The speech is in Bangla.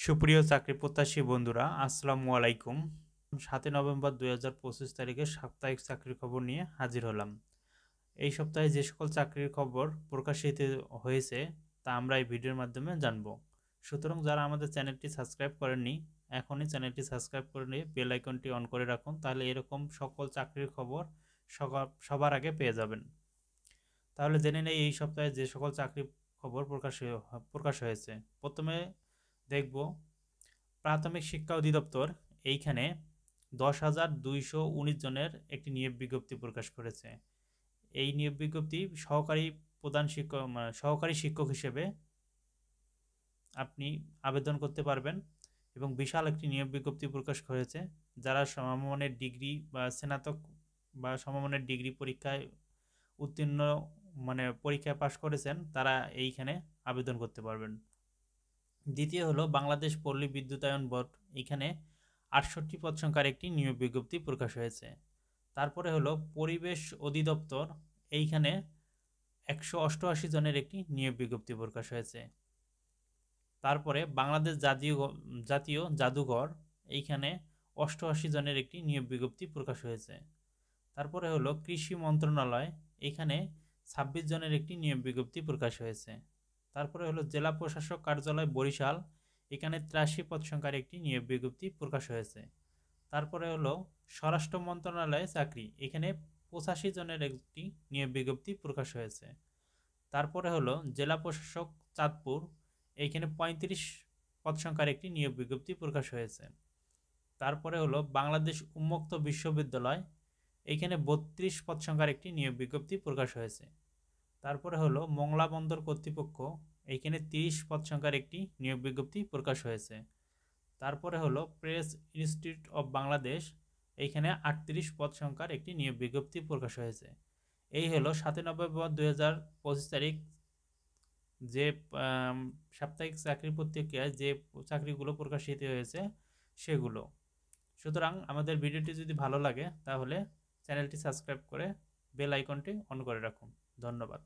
সুপ্রিয় চাকরি প্রত্যাশী বন্ধুরা, আসসালামু আলাইকুম। ৭ই নভেম্বর ২০২৫ তারিখে সাপ্তাহিক চাকরির খবর নিয়ে হাজির হলাম। এই সপ্তাহে যে সকল চাকরির খবর প্রকাশিত হয়েছে তা আমরা এই ভিডিওর মাধ্যমে জানব। সুতরাং যারা আমাদের চ্যানেলটি সাবস্ক্রাইব করেননি, এখনই চ্যানেলটি সাবস্ক্রাইব করে নিয়ে বেল আইকনটি অন করে রাখুন, তাহলে এরকম সকল চাকরির খবর সবার আগে পেয়ে যাবেন। তাহলে জেনে নেই এই সপ্তাহে যে সকল চাকরির খবর প্রকাশ হয়েছে। প্রথমে দেখব প্রাথমিক শিক্ষা অধিদপ্তর এইখানে 10,219 জনের একটি নিয়োগ বিজ্ঞপ্তি প্রকাশ করেছে। এই নিয়োগ বিজ্ঞপ্তি সহকারী শিক্ষক হিসেবে আপনি আবেদন করতে পারবেন এবং বিশাল একটি নিয়োগ বিজ্ঞপ্তি প্রকাশ করেছে। যারা সমমানের ডিগ্রি বা স্নাতক বা সমমানের ডিগ্রি পরীক্ষায় উত্তীর্ণ পরীক্ষায় পাশ করেছেন তারা এইখানে আবেদন করতে পারবেন। দ্বিতীয় হলো বাংলাদেশ পল্লী বিদ্যুতায়ন বোর্ড, এখানে 68 পদ সংখ্যার একটি নিয়োগ বিজ্ঞপ্তি প্রকাশ হয়েছে। তারপরে হলো পরিবেশ অধিদপ্তর, এইখানে 188 জনের একটি নিয়োগ বিজ্ঞপ্তি প্রকাশ হয়েছে। তারপরে বাংলাদেশ জাতীয় জাদুঘর, এইখানে 88 জনের একটি নিয়োগ বিজ্ঞপ্তি প্রকাশ হয়েছে। তারপরে হলো কৃষি মন্ত্রণালয়, এখানে 26 জনের একটি নিয়োগ বিজ্ঞপ্তি প্রকাশ হয়েছে। তারপরে হলো জেলা প্রশাসক কার্যালয় বরিশাল, এখানে 83 পদ সংখ্যার একটি নিয়োগ বিজ্ঞপ্তি প্রকাশ হয়েছে। তারপরে হলো স্বরাষ্ট্র মন্ত্রণালয়ে চাকরি, এখানে 85 জনের একটি নিয়োগ বিজ্ঞপ্তি প্রকাশ হয়েছে। তারপরে হলো জেলা প্রশাসক চাঁদপুর, এইখানে 35 পদ সংখ্যার একটি নিয়োগ বিজ্ঞপ্তি প্রকাশ হয়েছে। তারপরে হলো বাংলাদেশ উন্মুক্ত বিশ্ববিদ্যালয়, এইখানে 32 পদ সংখ্যার একটি নিয়োগ বিজ্ঞপ্তি প্রকাশ হয়েছে। তারপরে হলো মংলা বন্দর কর্তৃপক্ষ, এইখানে 30 পদ সংখ্যার একটি নিয়োগ বিজ্ঞপ্তি প্রকাশ হয়েছে। তারপরে হলো প্রেস ইনস্টিটিউট অব বাংলাদেশ, এইখানে 38 পদ সংখ্যার একটি নিয়োগ বিজ্ঞপ্তি প্রকাশ হয়েছে। এই হলো 7 নভেম্বর 2025 তারিখ যে সাপ্তাহিক চাকরি পত্রিকায় যে চাকরিগুলো প্রকাশিত হয়েছে সেগুলো। সুতরাং আমাদের ভিডিওটি যদি ভালো লাগে তাহলে চ্যানেলটি সাবস্ক্রাইব করে বেল আইকনটি অন করে রাখুন। ধন্যবাদ।